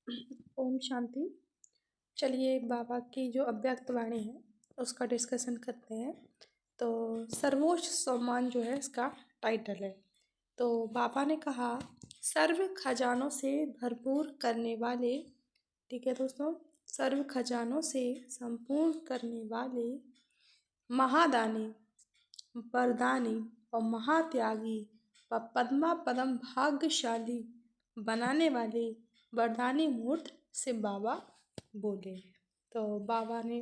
ओम शांति। चलिए बाबा की जो अव्यक्त वाणी है उसका डिस्कशन करते हैं। तो सर्वोच्च सम्मान जो है इसका टाइटल है। तो बाबा ने कहा, सर्व खजानों से भरपूर करने वाले, ठीक है दोस्तों, सर्व खजानों से संपूर्ण करने वाले, महादानी, वरदानी और महात्यागी व पद्मा पदम भाग्यशाली बनाने वाले वरदानी मूर्त से बाबा बोले। तो बाबा ने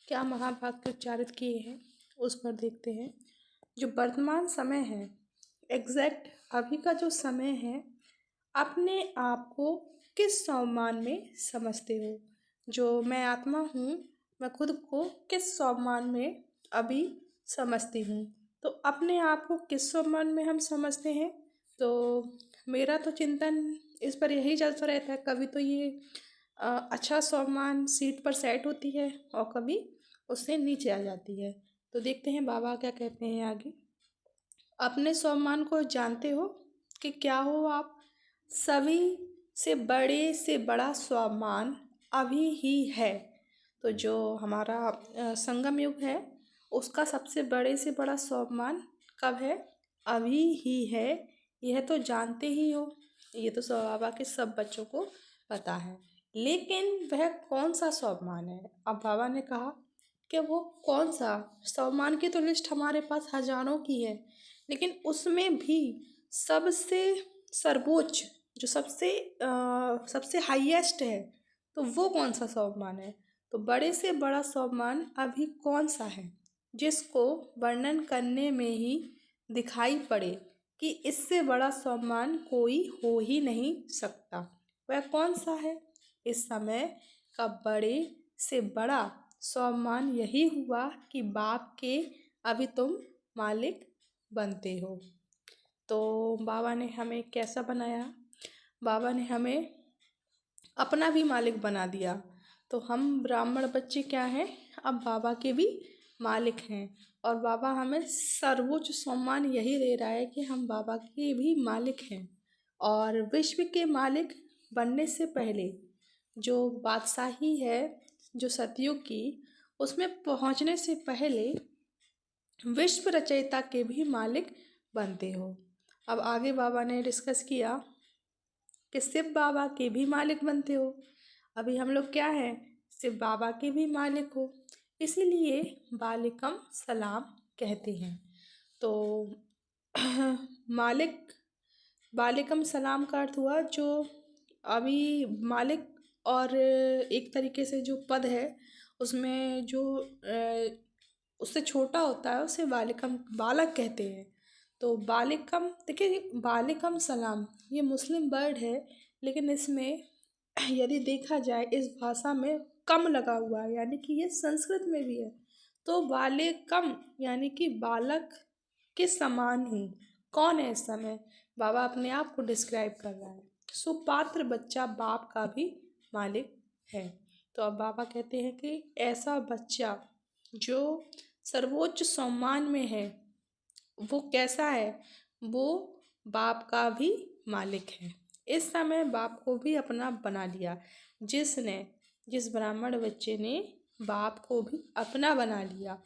क्या महावाक्य उच्चारित किए हैं उस पर देखते हैं। जो वर्तमान समय है, एग्जैक्ट अभी का जो समय है, अपने आप को किस सम्मान में समझते हो? जो मैं आत्मा हूँ, मैं खुद को किस सम्मान में अभी समझती हूँ। तो अपने आप को किस सम्मान में हम समझते हैं? तो मेरा तो चिंतन इस पर यही चलता रहता है। कभी तो ये अच्छा सम्मान सीट पर सेट होती है और कभी उससे नीचे आ जाती है। तो देखते हैं बाबा क्या कहते हैं आगे। अपने सम्मान को जानते हो कि क्या हो आप? सभी से बड़ा सम्मान अभी ही है। तो जो हमारा संगम युग है उसका सबसे बड़े से बड़ा सम्मान कब है? अभी ही है। यह तो जानते ही हो, ये तो बाबा के सब बच्चों को पता है। लेकिन वह कौन सा सम्मान है? अब बाबा ने कहा कि वो कौन सा सम्मान की तो लिस्ट हमारे पास हजारों की है, लेकिन उसमें भी सबसे सर्वोच्च, जो सबसे हाईएस्ट है, तो वो कौन सा सम्मान है? तो बड़े से बड़ा सम्मान अभी कौन सा है जिसको वर्णन करने में ही दिखाई पड़े कि इससे बड़ा सम्मान कोई हो ही नहीं सकता? वह कौन सा है? इस समय का बड़े से बड़ा सम्मान यही हुआ कि बाप के अभी तुम मालिक बनते हो। तो बाबा ने हमें कैसा बनाया? बाबा ने हमें अपना भी मालिक बना दिया। तो हम ब्राह्मण बच्चे क्या हैं? अब बाबा के भी मालिक हैं। और बाबा हमें सर्वोच्च सम्मान यही दे रहा है कि हम बाबा के भी मालिक हैं। और विश्व के मालिक बनने से पहले जो बादशाही है, जो सतयुग की, उसमें पहुंचने से पहले विश्व रचयिता के भी मालिक बनते हो। अब आगे बाबा ने डिस्कस किया कि शिव बाबा के भी मालिक बनते हो। अभी हम लोग क्या हैं? शिव बाबा के भी मालिक हो, इसीलिए बालिकम सलाम कहते हैं। तो मालिक, बालिकम सलाम का अर्थ हुआ जो अभी मालिक, और एक तरीके से जो पद है उसमें जो उससे छोटा होता है उसे बालिकम, बालक कहते हैं। तो बालिकम, देखिए बालिकम सलाम ये मुस्लिम वर्ड है, लेकिन इसमें यदि देखा जाए इस भाषा में कम लगा हुआ है, यानी कि ये संस्कृत में भी है। तो बालिकम यानी कि बालक के समान हूँ। कौन है इस समय? बाबा अपने आप को डिस्क्राइब कर रहा है। सुपात्र बच्चा बाप का भी मालिक है। तो अब बाबा कहते हैं कि ऐसा बच्चा जो सर्वोच्च सम्मान में है वो कैसा है? वो बाप का भी मालिक है। इस समय बाप को भी अपना बना लिया। जिस ब्राह्मण बच्चे ने बाप को भी अपना बना लिया,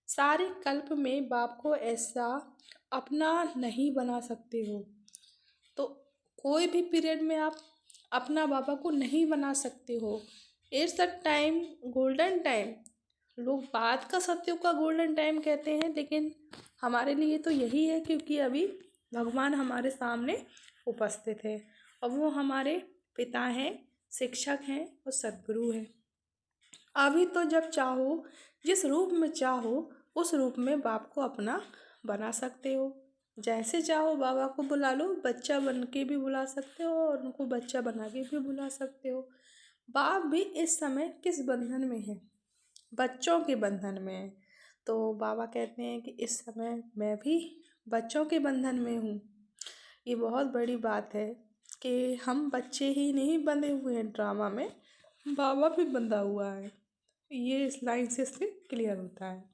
सारे कल्प में बाप को ऐसा अपना नहीं बना सकते हो। तो कोई भी पीरियड में आप अपना बाबा को नहीं बना सकते हो। It's a time, golden time. लोग बाद का सत्युग का गोल्डन टाइम कहते हैं, लेकिन हमारे लिए तो यही है, क्योंकि अभी भगवान हमारे सामने उपस्थित है और वो हमारे पिता हैं, शिक्षक हैं और सद्गुरु हैं। अभी तो जब चाहो, जिस रूप में चाहो उस रूप में बाप को अपना बना सकते हो। जैसे चाहो बाबा को बुला लो, बच्चा बन के भी बुला सकते हो और उनको बच्चा बना के भी बुला सकते हो। बाप भी इस समय किस बंधन में है? बच्चों के बंधन में है। तो बाबा कहते हैं कि इस समय मैं भी बच्चों के बंधन में हूँ। ये बहुत बड़ी बात है कि हम बच्चे ही नहीं बंधे हुए हैं ड्रामा में, बाबा भी बंधा हुआ है। ये इस लाइन से इससे क्लियर होता है।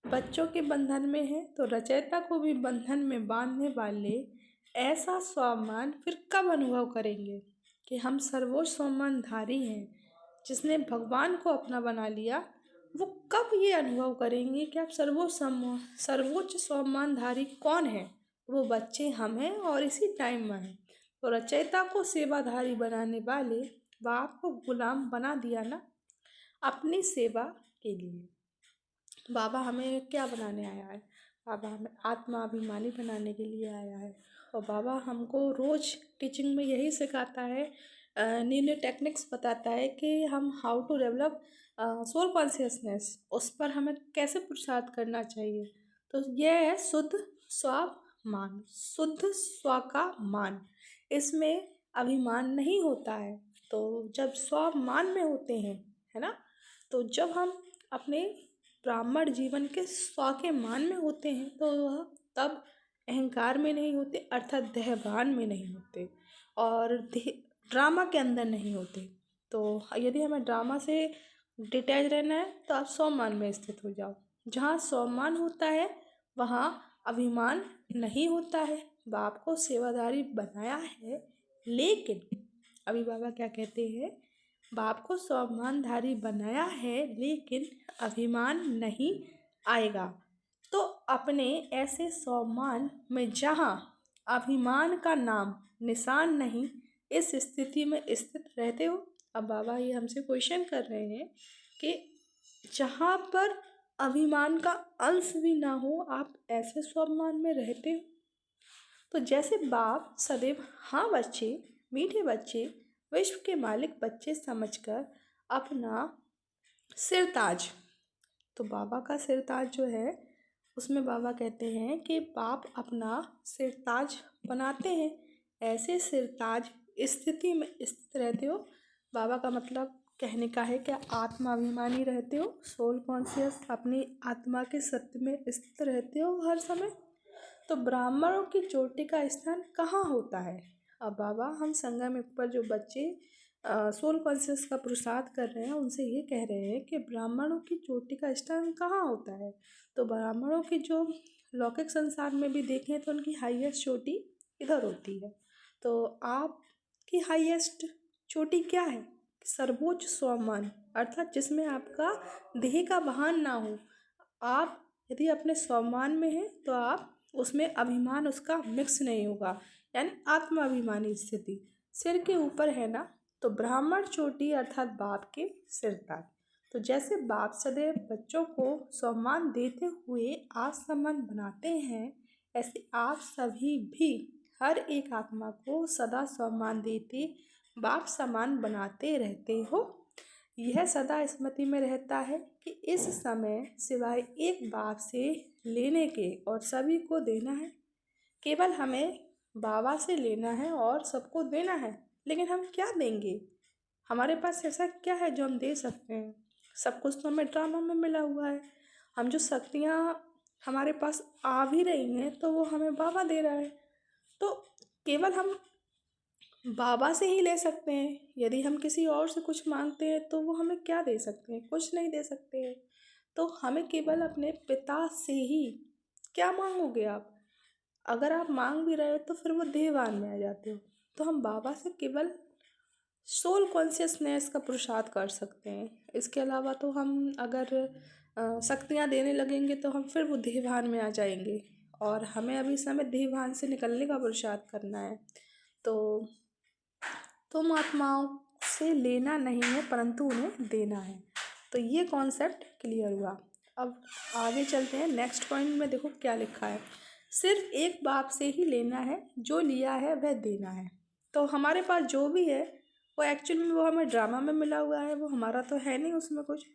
बच्चों के बंधन में है तो रचयिता को भी बंधन में बांधने वाले ऐसा स्वाभिमान फिर कब अनुभव करेंगे कि हम सर्वोच्च सम्मानधारी हैं, जिसने भगवान को अपना बना लिया, वो कब ये अनुभव करेंगे कि आप सर्वोच्च सम्मानधारी कौन है? वो बच्चे हम हैं और इसी टाइम में हैं। तो रचयिता को सेवाधारी बनाने वाले बाप को गुलाम बना दिया ना अपनी सेवा के लिए। बाबा हमें क्या बनाने आया है? बाबा हमें आत्माभिमानी बनाने के लिए आया है। और बाबा हमको रोज़ टीचिंग में यही सिखाता है, न्यू न्यू टेक्निक्स बताता है कि हम how to develop soul consciousness, उस पर हमें कैसे पुरुषार्थ करना चाहिए। तो यह है शुद्ध स्वाभिमान, शुद्ध स्व का मान, इसमें अभिमान नहीं होता है। तो जब स्वाभिमान में होते हैं, है ना, तो जब हम अपने ब्राह्मण जीवन के स्व के मान में होते हैं तो वह तब अहंकार में नहीं होते, अर्थात देहभान में नहीं होते और ड्रामा के अंदर नहीं होते। तो यदि हमें ड्रामा से डिटैच रहना है तो आप स्वमान में स्थित हो जाओ। जहाँ स्वमान होता है वहाँ अभिमान नहीं होता है। बाप को सेवादारी बनाया है, लेकिन अभी बाबा क्या कहते हैं, बाप को स्वाभिमानधारी बनाया है लेकिन अभिमान नहीं आएगा। तो अपने ऐसे स्वाभिमान में जहाँ अभिमान का नाम निशान नहीं, इस स्थिति में स्थित रहते हो। अब बाबा ये हमसे क्वेश्चन कर रहे हैं कि जहाँ पर अभिमान का अंश भी ना हो, आप ऐसे स्वाभिमान में रहते हो। तो जैसे बाप सदैव हाँ बच्चे, मीठे बच्चे, विश्व के मालिक बच्चे समझकर अपना सिरताज, तो बाबा का सिरताज जो है उसमें बाबा कहते हैं कि बाप अपना सिरताज बनाते हैं, ऐसे सिरताज स्थिति में स्थित रहते हो। बाबा का मतलब कहने का है कि आत्माभिमानी रहते हो, सोल कॉन्शियस, अपनी आत्मा के सत्य में स्थित रहते हो हर समय। तो ब्राह्मणों की चोटी का स्थान कहाँ होता है? अब बाबा हम संगम पर जो बच्चे सोल कॉन्शियस का पुरुषार्थ कर रहे हैं उनसे ये कह रहे हैं कि ब्राह्मणों की चोटी का स्थान कहाँ होता है। तो ब्राह्मणों की जो लौकिक संसार में भी देखें तो उनकी हाईएस्ट चोटी इधर होती है। तो आपकी हाईएस्ट चोटी क्या है? सर्वोच्च स्वमान, अर्थात जिसमें आपका देह का वाहन ना हो। आप यदि अपने स्वमान में हैं तो आप उसमें अभिमान उसका मिक्स नहीं होगा, यानी आत्माभिमानी स्थिति। सिर के ऊपर है ना, तो ब्राह्मण चोटी अर्थात बाप के सिरताज। तो जैसे बाप सदैव बच्चों को सम्मान देते हुए आत्मसम्मान बनाते हैं, ऐसे आप सभी भी हर एक आत्मा को सदा सम्मान देते बाप समान बनाते रहते हो। यह सदा स्मृति में रहता है कि इस समय सिवाय एक बाप से लेने के और सभी को देना है। केवल हमें बाबा से लेना है और सबको देना है, लेकिन हम क्या देंगे? हमारे पास ऐसा क्या है जो हम दे सकते हैं? सब कुछ तो हमें ड्रामा में मिला हुआ है। हम जो शक्तियाँ हमारे पास आ भी रही हैं तो वो हमें बाबा दे रहा है। तो केवल हम बाबा से ही ले सकते हैं। यदि हम किसी और से कुछ मांगते हैं तो वो हमें क्या दे सकते हैं? कुछ नहीं दे सकते हैं। तो हमें केवल अपने पिता से ही, क्या मांगोगे आप? अगर आप मांग भी रहे हो तो फिर वो देहभान में आ जाते हो। तो हम बाबा से केवल सोल कॉन्शियसनेस का पुरुषार्थ कर सकते हैं। इसके अलावा तो हम अगर शक्तियाँ देने लगेंगे तो हम फिर वो देहभान में आ जाएंगे, और हमें अभी समय देहभान से निकलने का पुरुषार्थ करना है। तो तुम आत्माओं से लेना नहीं है परंतु उन्हें देना है। तो ये कॉन्सेप्ट क्लियर हुआ। अब आगे चलते हैं। नेक्स्ट पॉइंट में देखो क्या लिखा है, सिर्फ एक बाप से ही लेना है, जो लिया है वह देना है। तो हमारे पास जो भी है वो एक्चुअल में वो हमें ड्रामा में मिला हुआ है, वो हमारा तो है नहीं उसमें कुछ।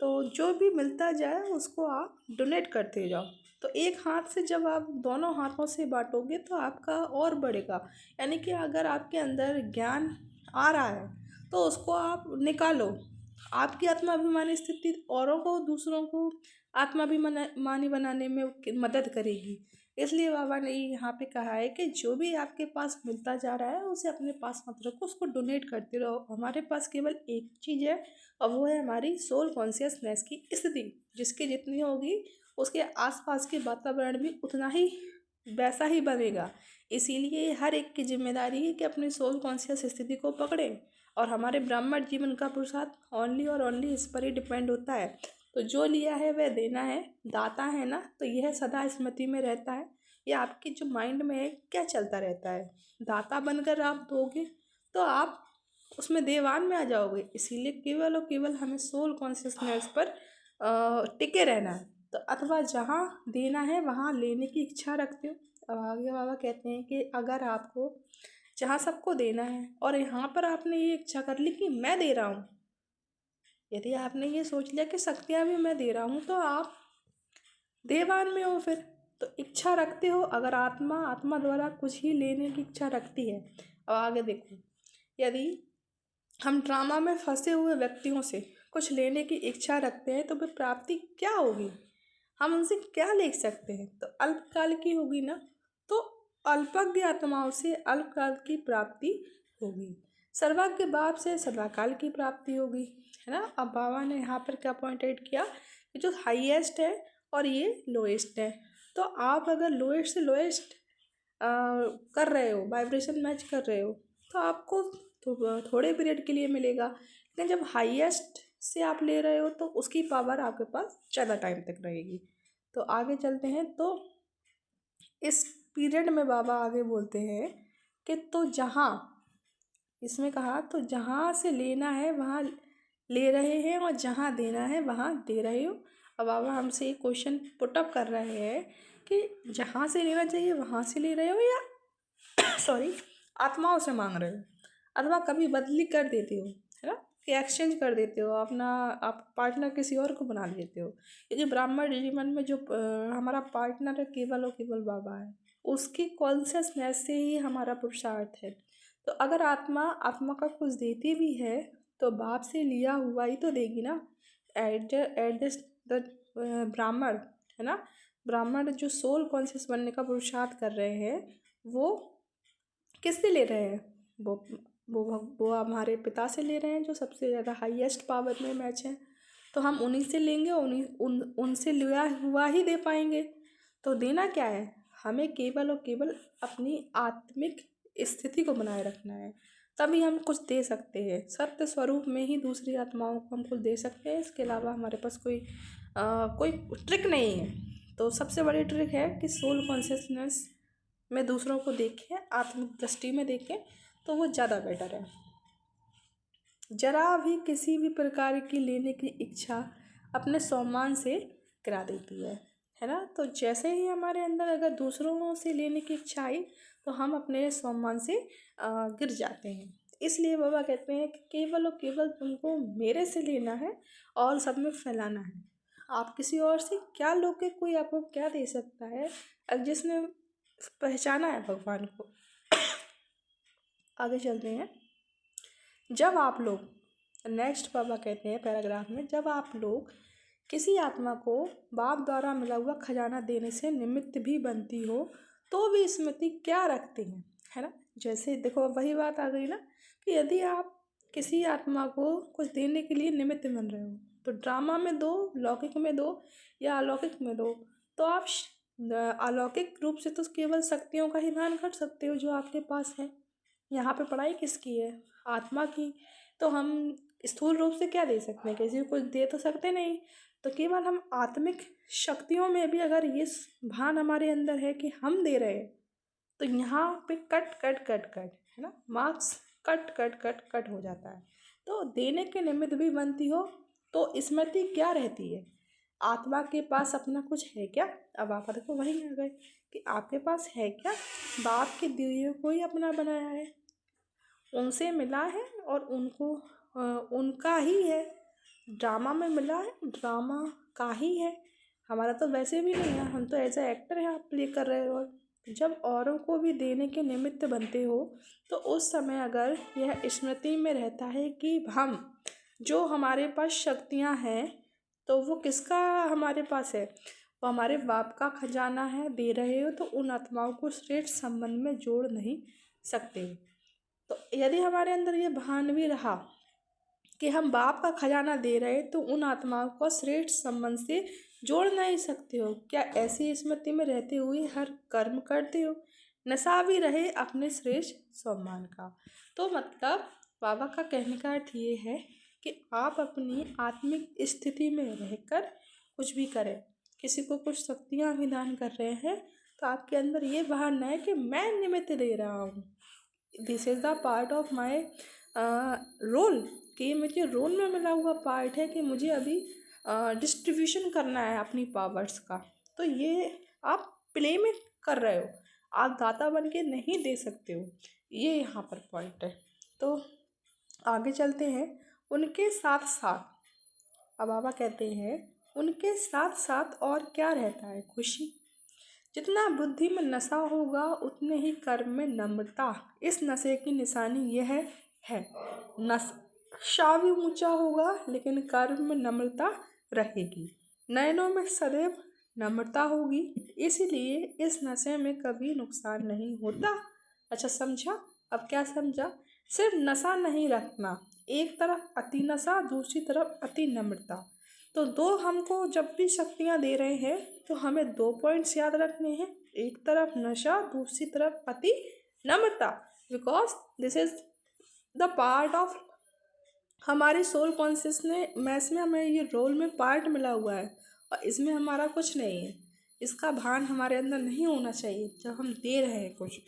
तो जो भी मिलता जाए उसको आप डोनेट करते जाओ। तो एक हाथ से जब आप दोनों हाथों से बांटोगे तो आपका और बढ़ेगा। यानी कि अगर आपके अंदर ज्ञान आ रहा है तो उसको आप निकालो। आपकी आत्माभिमानी स्थिति औरों को, दूसरों को आत्माभिमानी बनाने में मदद करेगी। इसलिए बाबा ने यहाँ पे कहा है कि जो भी आपके पास मिलता जा रहा है उसे अपने पास मत रखो, उसको डोनेट करते रहो। हमारे पास केवल एक चीज़ है और वो है हमारी सोल कॉन्शियसनेस की स्थिति। जिसकी जितनी होगी उसके आसपास के वातावरण भी उतना ही वैसा ही बनेगा। इसीलिए हर एक की जिम्मेदारी है कि अपनी सोल कॉन्शियस स्थिति को पकड़े, और हमारे ब्राह्मण जीवन का पुरुषार्थ ओनली और ओनली इस पर ही डिपेंड होता है। तो जो लिया है वह देना है, दाता है ना, तो यह सदा स्मृति में रहता है। ये आपके जो माइंड में है क्या चलता रहता है, दाता बनकर आप दोगे तो आप उसमें देवान में आ जाओगे। इसीलिए केवल और केवल हमें सोल कॉन्शियसनेस पर टिके रहना है। तो अथवा जहाँ देना है वहाँ लेने की इच्छा रखते हो। अब आगे बाबा कहते हैं कि अगर आपको जहाँ सबको देना है और यहाँ पर आपने ये इच्छा कर ली कि मैं दे रहा हूँ, यदि आपने ये सोच लिया कि शक्तियाँ भी मैं दे रहा हूँ, तो आप देवान में हो फिर। तो इच्छा रखते हो, अगर आत्मा आत्मा द्वारा कुछ ही लेने की इच्छा रखती है। अब आगे देखो, यदि हम ड्रामा में फंसे हुए व्यक्तियों से कुछ लेने की इच्छा रखते हैं तो फिर प्राप्ति क्या होगी, हम उनसे क्या ले सकते हैं, तो अल्पकाल की होगी ना। तो अल्पज्ञ आत्माओं से अल्पकाल की प्राप्ति होगी, सर्वज्ञ बाप से सदाकाल की प्राप्ति होगी, है ना। अब बाबा ने यहाँ पर क्या पॉइंट आउट किया कि जो हाईएस्ट है और ये लोएस्ट है। तो आप अगर लोएस्ट से लोएस्ट कर रहे हो, वाइब्रेशन मैच कर रहे हो, तो आपको थोड़े पीरियड के लिए मिलेगा। लेकिन जब हाईएस्ट से आप ले रहे हो तो उसकी पावर आपके पास ज़्यादा टाइम तक रहेगी। तो आगे चलते हैं। तो इस पीरियड में बाबा आगे बोलते हैं कि तो जहाँ, इसमें कहा तो जहाँ से लेना है वहाँ ले रहे हैं और जहाँ देना है वहाँ दे रहे हो। अब बाबा हमसे एक क्वेश्चन पुटअप कर रहे हैं कि जहाँ से लेना चाहिए वहाँ से ले रहे हो या सॉरी आत्माओं से मांग रहे हो, अथवा कभी बदली कर देते हो, है ना, कि एक्सचेंज कर देते हो, अपना आप पार्टनर किसी और को बना लेते हो। ये जो ब्राह्मण जीवन में जो हमारा पार्टनर है केवल और केवल बाबा है, उसकी कॉन्शियसनेस से ही हमारा पुरुषार्थ है। तो अगर आत्मा आत्मा का कुछ देती भी है तो बाप से लिया हुआ ही तो देगी ना। एट दिस द ब्राह्मण, है ना, ब्राह्मण जो सोल कॉन्शियस बनने का पुरुषार्थ कर रहे हैं वो किससे ले रहे हैं, वो वो हमारे पिता से ले रहे हैं जो सबसे ज़्यादा हाईएस्ट पावर में मैच है। तो हम उन्हीं से लेंगे, उनसे लिया हुआ ही दे पाएंगे। तो देना क्या है, हमें केवल और केवल अपनी आत्मिक स्थिति को बनाए रखना है, तभी हम कुछ दे सकते हैं। सत्य स्वरूप में ही दूसरी आत्माओं को हम कुछ दे सकते हैं। इसके अलावा हमारे पास कोई ट्रिक नहीं है। तो सबसे बड़ी ट्रिक है कि सोल कॉन्शियसनेस में दूसरों को देखें, आत्मिक दृष्टि में देखें, तो वो ज़्यादा बेटर है। जरा भी किसी भी प्रकार की लेने की इच्छा अपने सम्मान से करा देती है ना। तो जैसे ही हमारे अंदर अगर दूसरों से लेने की इच्छा आई तो हम अपने सम्मान से गिर जाते हैं। इसलिए बाबा कहते हैं कि केवल और केवल तुमको मेरे से लेना है और सब में फैलाना है। आप किसी और से क्या लोगे, कोई आपको क्या दे सकता है अब जिसने पहचाना है भगवान को। आगे चलते हैं। जब आप लोग, नेक्स्ट बाबा कहते हैं पैराग्राफ में, जब आप लोग किसी आत्मा को बाप द्वारा मिला हुआ खजाना देने से निमित्त भी बनती हो तो भी स्मृति क्या रखती हैं, है ना। जैसे देखो वही बात आ गई ना कि यदि आप किसी आत्मा को कुछ देने के लिए निमित्त बन रहे हो तो ड्रामा में दो, लौकिक में दो या अलौकिक में दो, तो आप अलौकिक रूप से तो केवल शक्तियों का ही दान कर सकते हो जो आपके पास है। यहाँ पे पढ़ाई किसकी है, आत्मा की। तो हम स्थूल रूप से क्या दे सकते हैं, किसी को कुछ दे तो सकते नहीं। तो केवल हम आत्मिक शक्तियों में भी अगर ये भान हमारे अंदर है कि हम दे रहे हैं तो यहाँ पे कट कट कट कट, है ना, marks cut cut cut cut हो जाता है। तो देने के निमित्त भी बनती हो तो स्मृति क्या रहती है, आत्मा के पास अपना कुछ है क्या। अब आप देखो वही आ गए कि आपके पास है क्या, बाप के दिए को ही अपना बनाया है, उनसे मिला है और उनका ही है। ड्रामा में मिला है, ड्रामा का ही है, हमारा तो वैसे भी नहीं है, हम तो एज ए एक्टर है, आप प्ले कर रहे हो। जब औरों को भी देने के निमित्त बनते हो तो उस समय अगर यह स्मृति में रहता है कि हम जो हमारे पास शक्तियाँ हैं तो वो किसका हमारे पास है, वो हमारे बाप का खजाना है, दे रहे हो तो उन आत्माओं को श्रेष्ठ संबंध में जोड़ नहीं सकते। तो यदि हमारे अंदर ये भान भी रहा कि हम बाप का खजाना दे रहे तो उन आत्माओं को श्रेष्ठ संबंध से जोड़ नहीं सकते हो? क्या ऐसी स्मृति में रहते हुए हर कर्म करते हो? नशा भी रहे अपने श्रेष्ठ सम्मान का। तो मतलब बाबा का कहने का अर्थ ये है कि आप अपनी आत्मिक स्थिति में रहकर कुछ भी करें। किसी को कुछ शक्तियाँ विधान कर रहे हैं तो आपके अंदर ये भावना है कि मैं निमित्त दे रहा हूँ, this is the part of my role, कि ये मुझे रोल में मिला हुआ पार्ट है कि मुझे अभी डिस्ट्रीब्यूशन करना है अपनी पावर्स का। तो ये आप प्ले में कर रहे हो, आप दाता बन के नहीं दे सकते हो, ये यहाँ पर पॉइंट है। तो आगे चलते हैं। उनके साथ साथ अब बाबा कहते हैं उनके साथ साथ और क्या रहता है? खुशी। जितना बुद्धि में नशा होगा उतने ही कर्म में नम्रता। इस नशे की निशानी यह है, नशा भी ऊंचा होगा लेकिन कर्म में नम्रता रहेगी। नयनों में सदैव नम्रता होगी, इसलिए इस नशे में कभी नुकसान नहीं होता। अच्छा समझा? अब क्या समझा? सिर्फ नशा नहीं रखना, एक तरफ अति नशा, दूसरी तरफ अति नम्रता। तो दो हमको जब भी शक्तियाँ दे रहे हैं तो हमें 2 पॉइंट्स याद रखने हैं, एक तरफ नशा, दूसरी तरफ अति नम्रता। Because this is the part of हमारे सोल कॉन्शियसनेस में, हमें ये रोल में पार्ट मिला हुआ है और इसमें हमारा कुछ नहीं है। इसका भान हमारे अंदर नहीं होना चाहिए जब हम दे रहे हैं कुछ।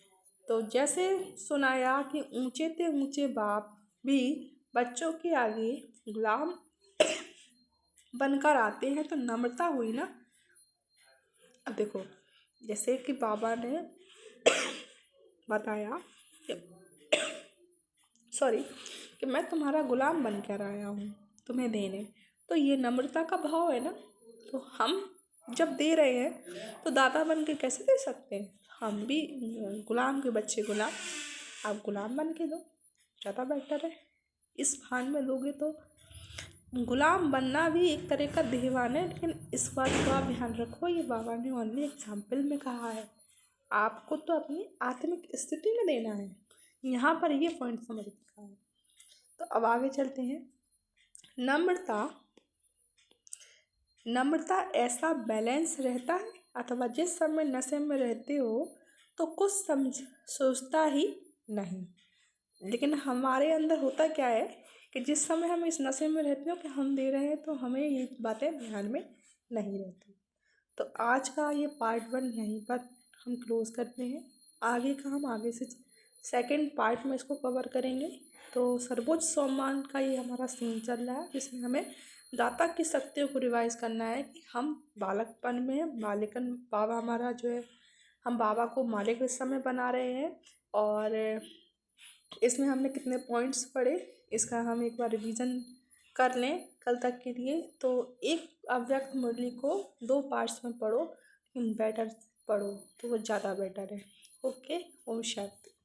तो जैसे सुनाया कि ऊंचे ते ऊंचे बाप भी बच्चों के आगे गुलाम बनकर आते हैं, तो नम्रता हुई ना। अब देखो, जैसे कि बाबा ने बताया सॉरी कि मैं तुम्हारा गुलाम बन कर आया हूँ तुम्हें देने, तो ये नम्रता का भाव है ना। तो हम जब दे रहे हैं तो दाता बन के कैसे दे सकते हैं? हम भी गुलाम के बच्चे गुलाम, आप गुलाम बन के दो, ज़्यादा बेटर है। इस भान में दोगे तो गुलाम बनना भी एक तरह का दीवान है, लेकिन इस बात को आप ध्यान रखो, ये बाबा ने ओनली एग्जाम्पल में कहा है, आपको तो अपनी आत्मिक स्थिति में देना है। यहाँ पर ये पॉइंट समझ रखा है। तो अब आगे चलते हैं। नम्रता, नम्रता ऐसा बैलेंस रहता है, अथवा जिस समय नशे में रहते हो तो कुछ समझ सोचता ही नहीं, लेकिन हमारे अंदर होता क्या है कि जिस समय हम इस नशे में रहते हो कि हम दे रहे हैं तो हमें ये बातें ध्यान में नहीं रहती। तो आज का ये पार्ट 1 यहीं पर हम क्लोज करते हैं। आगे का हम आगे से सेकंड पार्ट में इसको कवर करेंगे। तो सर्वोच्च सम्मान का ये हमारा सीन चल रहा है, जिसमें हमें दाता की शक्तियों को रिवाइज करना है कि हम बालकपन में मालिकन बाबा हमारा जो है, हम बाबा को मालिक इस समय बना रहे हैं। और इसमें हमने कितने पॉइंट्स पढ़े इसका हम एक बार रिवीजन कर लें कल तक के लिए। तो एक अव्यक्त मुरली को 2 पार्ट्स में पढ़ो, लेकिन बेटर पढ़ो तो वो ज़्यादा बेटर है। ओके, ओम शांति।